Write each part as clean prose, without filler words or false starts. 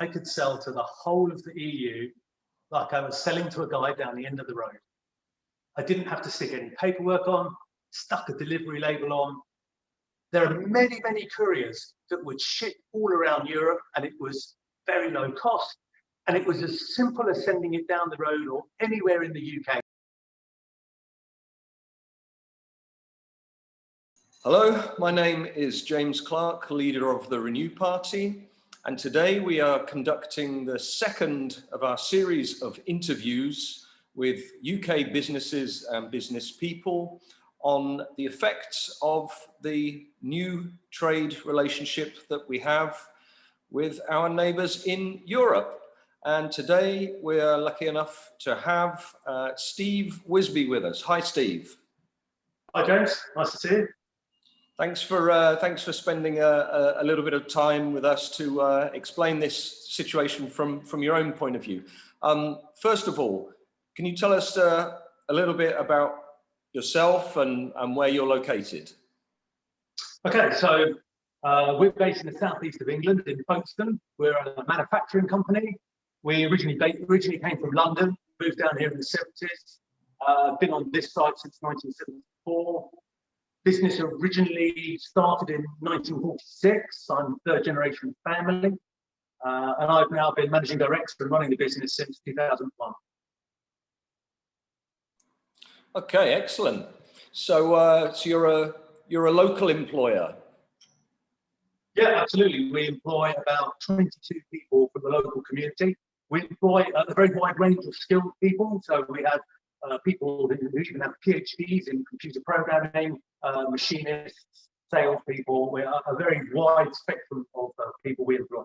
I could sell to the whole of the EU like I was selling to a guy down the end of the road. I didn't have to stick any paperwork on, stuck a delivery label on. There are many, many couriers that would ship all around Europe, and it was very low cost. And it was as simple as sending it down the road or anywhere in the UK. Hello, my name is James Clarke, leader of the Renew Party, and today we are conducting the second of our series of interviews with UK businesses and business people on the effects of the new trade relationship that we have with our neighbours in Europe. And today we're lucky enough to have Steve Wisbey with us. Hi, Steve. Hi, James. Nice to see you. Thanks for spending a little bit of time with us to explain this situation from your own point of view. First of all, can you tell us a little bit about yourself and where you're located? Okay, so we're based in the southeast of England, in Folkestone. We're a manufacturing company. We originally came from London, moved down here in the 70s. Been on this site since 1974. Business originally started in 1946. I'm third generation family, and I've now been managing director and running the business since 2001. Okay, excellent. So, so you're a local employer. Yeah, absolutely. We employ about 22 people from the local community. We employ a very wide range of skilled people. So we have people who even have PhDs in computer programming, machinists, salespeople. We are a very wide spectrum of people we employ.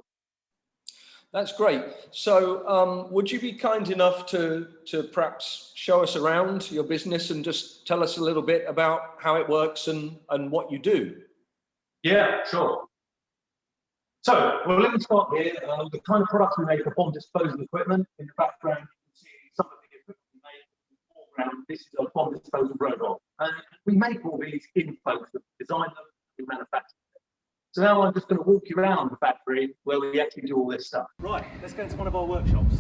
That's great. So would you be kind enough to perhaps show us around your business and just tell us a little bit about how it works and what you do? Yeah, sure. So, well, let me start here. The kind of products we make are bomb disposal equipment. In the background, you can see some of the equipment we make. In the foreground, this is a bomb disposal robot. And we make all these in Folkestone, design them, we manufacture them. So now I'm just going to walk you around the factory where we actually do all this stuff. Right, let's go into one of our workshops.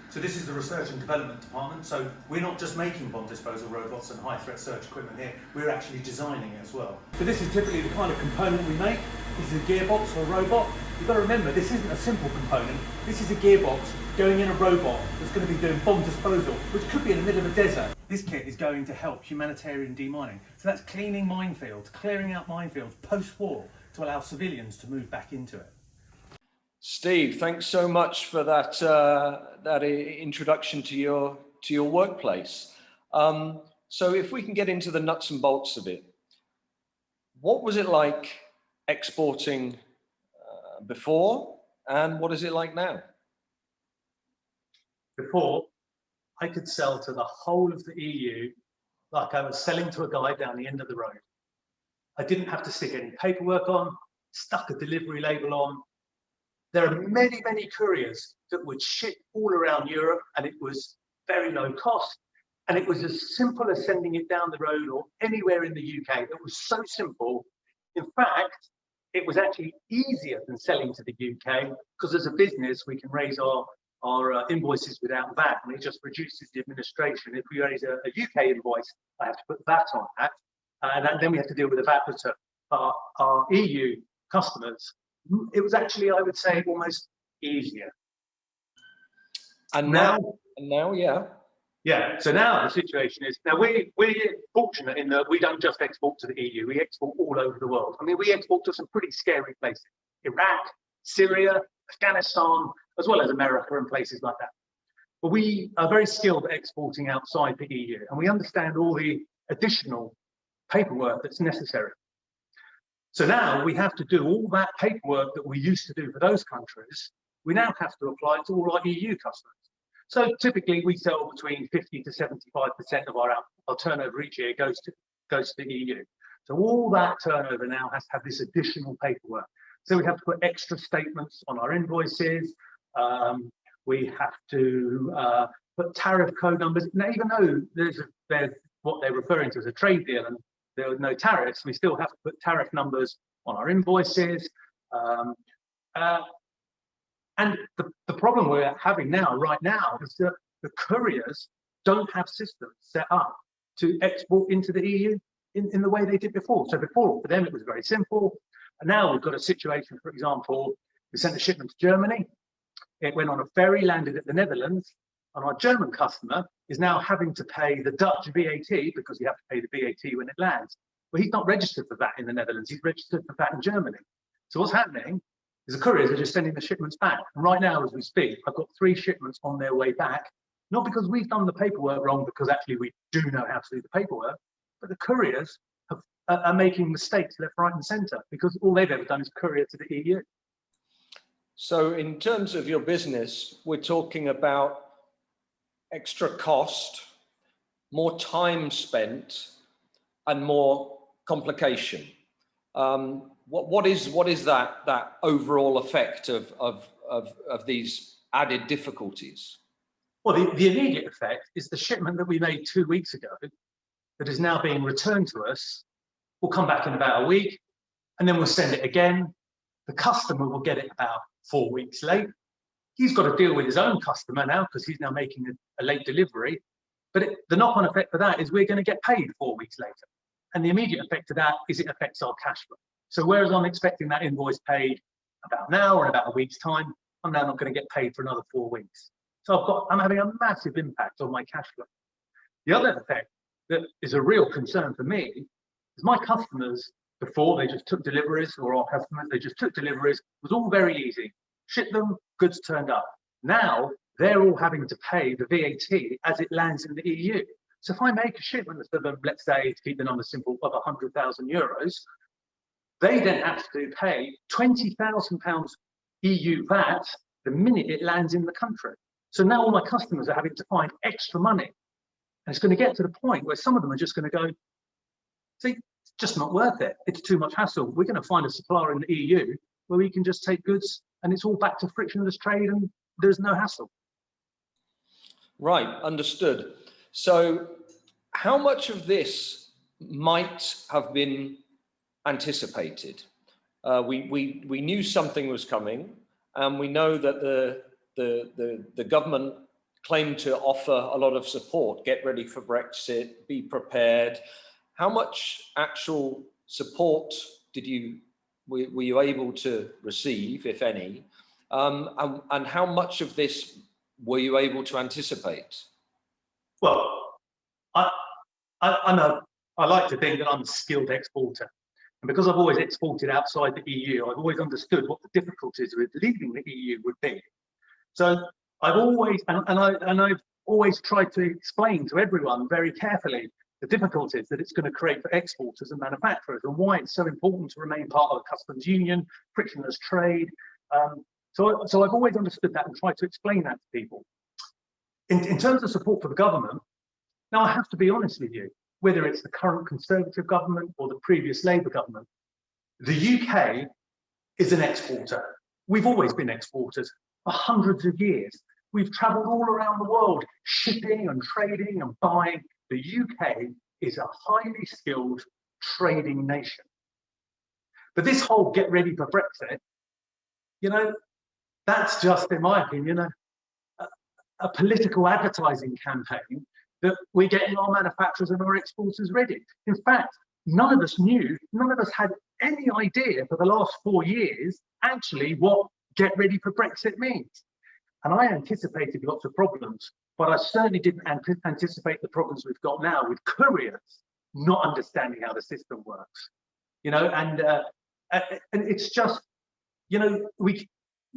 So this is the research and development department. So we're not just making bomb disposal robots and high threat search equipment here, we're actually designing it as well. So this is typically the kind of component we make. This is a gearbox or a robot. You've got to remember, this isn't a simple component. This is a gearbox going in a robot that's going to be doing bomb disposal, which could be in the middle of a desert. This kit is going to help humanitarian demining. So that's cleaning minefields, clearing out minefields post-war to allow civilians to move back into it. Steve, thanks so much for that introduction to your workplace. So if we can get into the nuts and bolts of it, what was it like exporting before, and what is it like now? Before, I could sell to the whole of the EU like I was selling to a guy down the end of the road. I didn't have to stick any paperwork on, stuck a delivery label on. There are many, many couriers that would ship all around Europe, and it was very low cost. And it was as simple as sending it down the road or anywhere in the UK. It was so simple. In fact, it was actually easier than selling to the UK, because as a business, we can raise our invoices without VAT, and it just reduces the administration. If we raise a UK invoice, I have to put VAT on that, and then we have to deal with the VAT return. Our EU customers, it was actually, I would say, almost easier. And now, yeah. Yeah, so now the situation is, now we're fortunate in that we don't just export to the EU, we export all over the world. I mean, we export to some pretty scary places. Iraq, Syria, Afghanistan, as well as America and places like that. But we are very skilled at exporting outside the EU, and we understand all the additional paperwork that's necessary. So now we have to do all that paperwork that we used to do for those countries. We now have to apply it to all our EU customers. So typically we sell between 50 to 75% of our turnover each year goes to the EU. So all that turnover now has to have this additional paperwork. So we have to put extra statements on our invoices. We have to put tariff code numbers. Now, even though there's what they're referring to as a trade deal and there are no tariffs, we still have to put tariff numbers on our invoices. Um, uh, and the problem we're having right now, is that the couriers don't have systems set up to export into the EU in the way they did before. So before, for them, it was very simple. And now we've got a situation, for example, we sent a shipment to Germany. It went on a ferry, landed at the Netherlands, and our German customer is now having to pay the Dutch VAT, because you have to pay the VAT when it lands. Well, he's not registered for that in the Netherlands, he's registered for that in Germany. So what's happening is the couriers are just sending the shipments back. And right now, as we speak, I've got 3 shipments on their way back, not because we've done the paperwork wrong, because actually we do know how to do the paperwork, but the couriers are making mistakes left, right, and centre, because all they've ever done is courier to the EU. So in terms of your business, we're talking about extra cost, more time spent, and more complication. What is that overall effect of these added difficulties? Well, the immediate effect is the shipment that we made 2 weeks ago that is now being returned to us will come back in about a week, and then we'll send it again. The customer will get it about 4 weeks late. He's got to deal with his own customer now, because he's now making a late delivery. But the knock-on effect for that is we're going to get paid 4 weeks later. And the immediate effect of that is it affects our cash flow. So whereas I'm expecting that invoice paid about now or in about a week's time, I'm now not going to get paid for another 4 weeks. So I'm having a massive impact on my cash flow. The other effect that is a real concern for me is my customers, before they just took deliveries, or our customers, they just took deliveries, it was all very easy. Ship them, goods turned up. Now they're all having to pay the VAT as it lands in the EU. So if I make a shipment for them, let's say, to keep the number simple, of €100,000, they then have to pay £20,000 EU VAT the minute it lands in the country. So now all my customers are having to find extra money. And it's going to get to the point where some of them are just going to go, see, it's just not worth it. It's too much hassle. We're going to find a supplier in the EU where we can just take goods and it's all back to frictionless trade and there's no hassle. Right, understood. So how much of this might have been anticipated? We knew something was coming, and we know that the government claimed to offer a lot of support. Get ready for Brexit, be prepared. How much actual support were you able to receive, if any? And how much of this were you able to anticipate? Well, I like to think that I'm a skilled exporter. And because I've always exported outside the EU, I've always understood what the difficulties with leaving the EU would be. So I've always, I've always tried to explain to everyone very carefully the difficulties that it's going to create for exporters and manufacturers, and why it's so important to remain part of a customs union, frictionless trade. So I've always understood that and tried to explain that to people. In terms of support for the government, now I have to be honest with you, whether it's the current Conservative government or the previous Labour government, the UK is an exporter. We've always been exporters for hundreds of years. We've travelled all around the world, shipping and trading and buying. The UK is a highly skilled trading nation. But this whole get ready for Brexit, that's just, in my opinion, a political advertising campaign that we're getting our manufacturers and our exporters ready. In fact, none of us had any idea for the last 4 years actually what get ready for Brexit means. And I anticipated lots of problems, but I certainly didn't anticipate the problems we've got now with couriers not understanding how the system works. And it's just,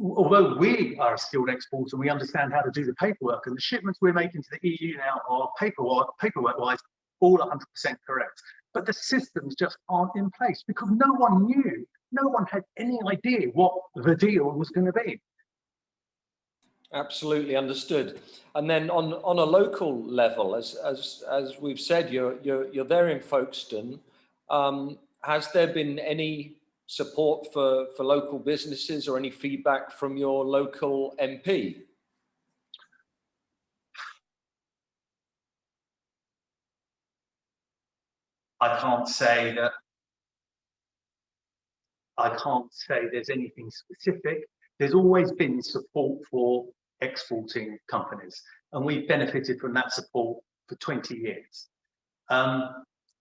although we are a skilled exporter and we understand how to do the paperwork, and the shipments we're making to the EU now are paperwork-wise all 100% correct, but the systems just aren't in place because no one had any idea what the deal was going to be. Absolutely understood. And then on a local level, as we've said, you're there in Folkestone. Has there been any support for local businesses or any feedback from your local MP? I can't say that I can't say there's anything specific. There's always been support for exporting companies, and we've benefited from that support for 20 years.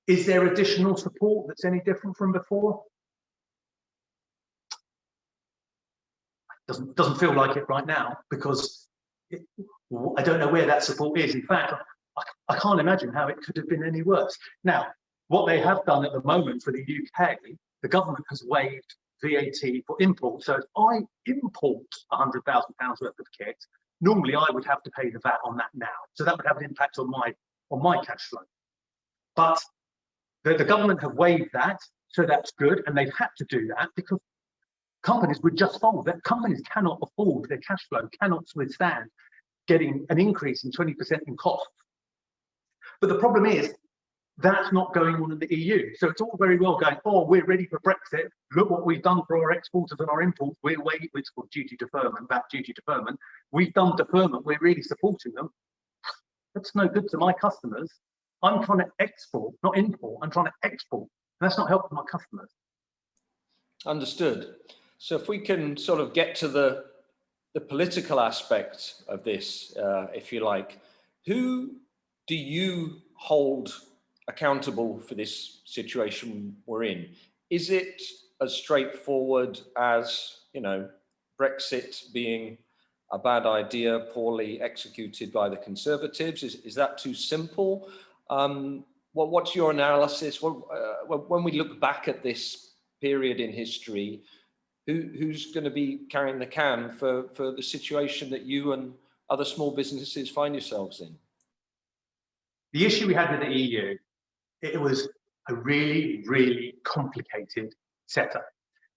Is there additional support that's any different from before? Doesn't feel like it right now, because I don't know where that support is. In fact, I can't imagine how it could have been any worse. Now, what they have done at the moment for the UK, the government has waived VAT for import. So if I import £100,000 worth of kit, normally I would have to pay the VAT on that now. So that would have an impact on my cash flow. But the government have waived that, so that's good, and they've had to do that because companies would just fold. That companies cannot afford, their cash flow cannot withstand getting an increase in 20% in costs. But the problem is, that's not going on in the EU. So it's all very well going, oh, we're ready for Brexit. Look what we've done for our exporters and our imports. We're waiting, it's called duty deferment, VAT duty deferment. We've done deferment. We're really supporting them. That's no good to my customers. I'm trying to export, not import. I'm trying to export. And that's not helping my customers. Understood. So if we can sort of get to the political aspect of this, if you like, who do you hold accountable for this situation we're in? Is it as straightforward as, you know, Brexit being a bad idea, poorly executed by the Conservatives? Is that too simple? What's your analysis? When we look back at this period in history, who's going to be carrying the can for the situation that you and other small businesses find yourselves in? The issue we had with the EU, it was a really, really complicated setup.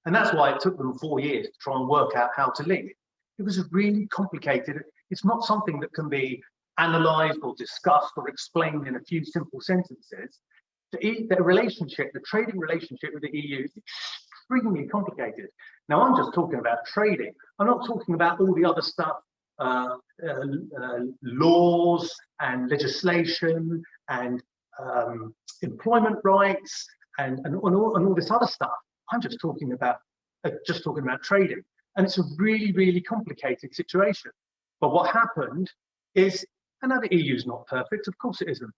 And that's why it took them 4 years to try and work out how to leave. It was really complicated. It's not something that can be analysed or discussed or explained in a few simple sentences. The relationship, the trading relationship with the EU is extremely complicated. Now, I'm just talking about trading. I'm not talking about all the other stuff, laws and legislation and employment rights and all this other stuff. I'm just talking about trading, and it's a really, really complicated situation. But what happened is, I know the EU's not perfect, of course it isn't,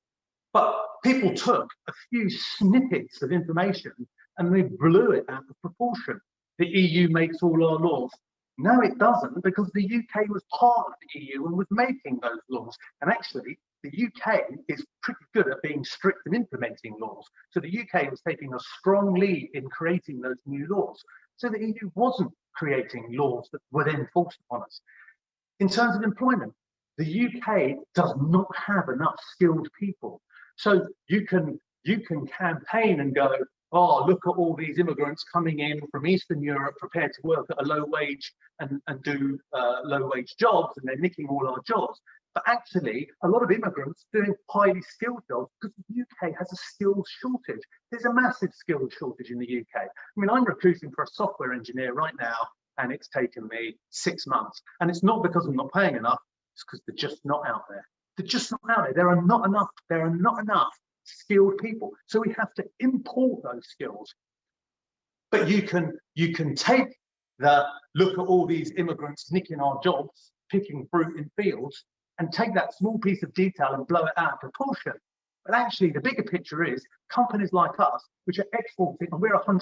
but people took a few snippets of information and they blew it out of proportion. The EU makes all our laws. No, it doesn't, because the UK was part of the EU and was making those laws. And actually, the UK is pretty good at being strict and implementing laws. So the UK was taking a strong lead in creating those new laws. So the EU wasn't creating laws that were then forced upon us. In terms of employment, the UK does not have enough skilled people. So you can campaign and go, oh, look at all these immigrants coming in from Eastern Europe prepared to work at a low wage and do low wage jobs, and they're nicking all our jobs. But actually, a lot of immigrants doing highly skilled jobs because the UK has a skills shortage. There's a massive skills shortage in the UK. I mean, I'm recruiting for a software engineer right now, and it's taken me 6 months. And it's not because I'm not paying enough, it's because they're just not out there. They're just not out there. There are not enough skilled people. So we have to import those skills. But you can take the look at all these immigrants nicking our jobs, picking fruit in fields, and take that small piece of detail and blow it out of proportion. But actually, the bigger picture is companies like us, which are exporting, and we're 100%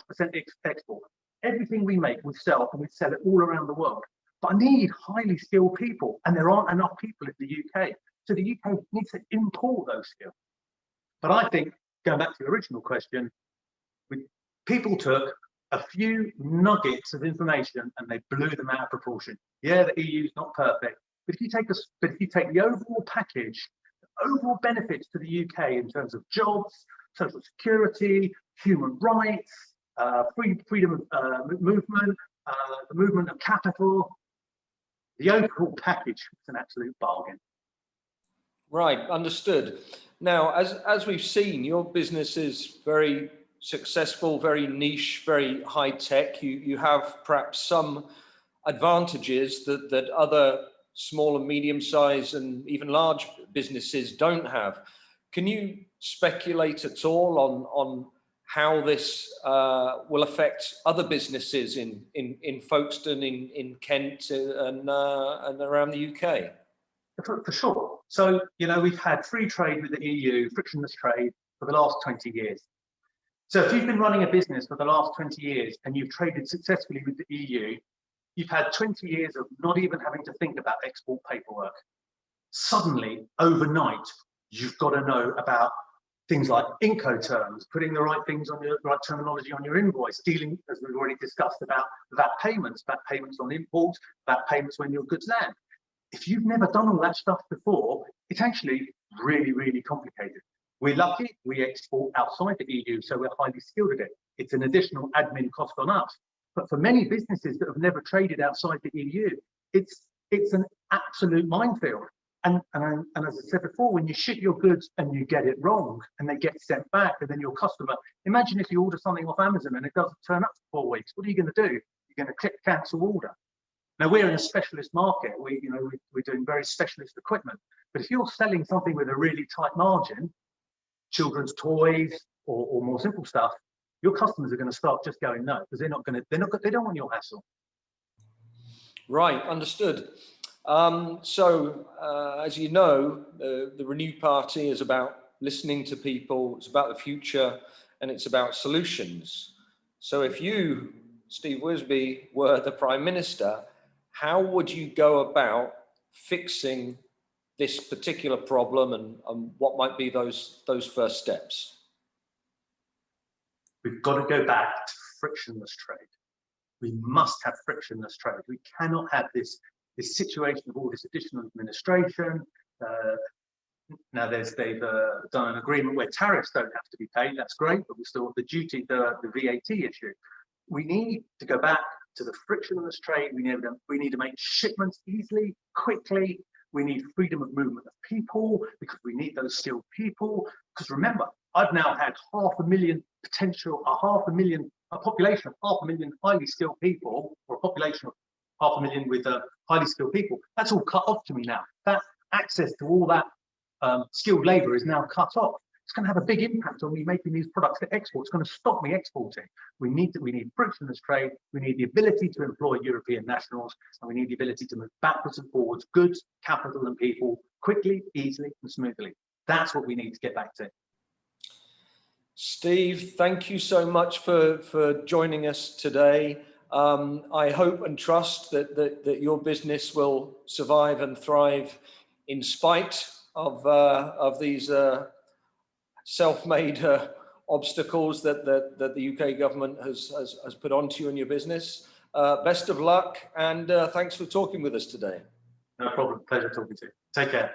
export. Everything we make, we sell, and we sell it all around the world. But I need highly skilled people, and there aren't enough people in the UK. So the UK needs to import those skills. But I think, going back to the original question, people took a few nuggets of information and they blew them out of proportion. Yeah, the EU is not perfect, but if you take the overall package, the overall benefits to the UK in terms of jobs, social security, human rights, freedom of movement, the movement of capital, the overall package is an absolute bargain. Right, understood. Now, as we've seen, your business is very successful, very niche, very high tech. You have perhaps some advantages that other small and medium-sized and even large businesses don't have. Can you speculate at all on how this will affect other businesses in Folkestone, in Kent, and around the UK? For sure. So, you know, we've had free trade with the EU, frictionless trade, for the last 20 years. So if you've been running a business for the last 20 years and you've traded successfully with the EU, you've had 20 years of not even having to think about export paperwork. Suddenly, overnight, you've got to know about things like Incoterms, putting the right things on your right terminology on your invoice, dealing, as we've already discussed, about VAT payments on imports, VAT payments when your goods land. If you've never done all that stuff before, it's actually really, really complicated. We're lucky, we export outside the EU, so we're highly skilled at it. It's an additional admin cost on us. But for many businesses that have never traded outside the EU, it's an absolute minefield. And as I said before, when you ship your goods and you get it wrong and they get sent back, and then your customer, imagine if you order something off Amazon and it doesn't turn up for 4 weeks, what are you going to do? You're going to click cancel order. Now, we're in a specialist market. We're doing very specialist equipment. But if you're selling something with a really tight margin, children's toys or more simple stuff, your customers are going to start just going no, because they don't want your hassle. Right, understood. As you know, the Renew Party is about listening to people, it's about the future, and it's about solutions. So if you, Steve Wisbey, were the Prime Minister, how would you go about fixing this particular problem, and what might be those first steps? We've got to go back to frictionless trade. We must have frictionless trade. We cannot have this situation of all this additional administration. Now they've done an agreement where tariffs don't have to be paid. That's great, but we still have the duty, the VAT issue. We need to go back to the frictionless trade. We need to make shipments easily, quickly. We need freedom of movement of people, because we need those skilled people. Because remember, I've now had a population of 500,000 highly skilled people, or a population of 500,000 with highly skilled people. That's all cut off to me now. That access to all that skilled labour is now cut off. It's going to have a big impact on me making these products for export. It's going to stop me exporting. We need frictionless trade. We need the ability to employ European nationals, and we need the ability to move backwards and forwards, goods, capital, and people quickly, easily, and smoothly. That's what we need to get back to. Steve, thank you so much for joining us today. I hope and trust that your business will survive and thrive in spite of these self-made obstacles that the UK government has put onto you and your business. Best of luck, and thanks for talking with us today. No problem. Pleasure talking to you. Take care.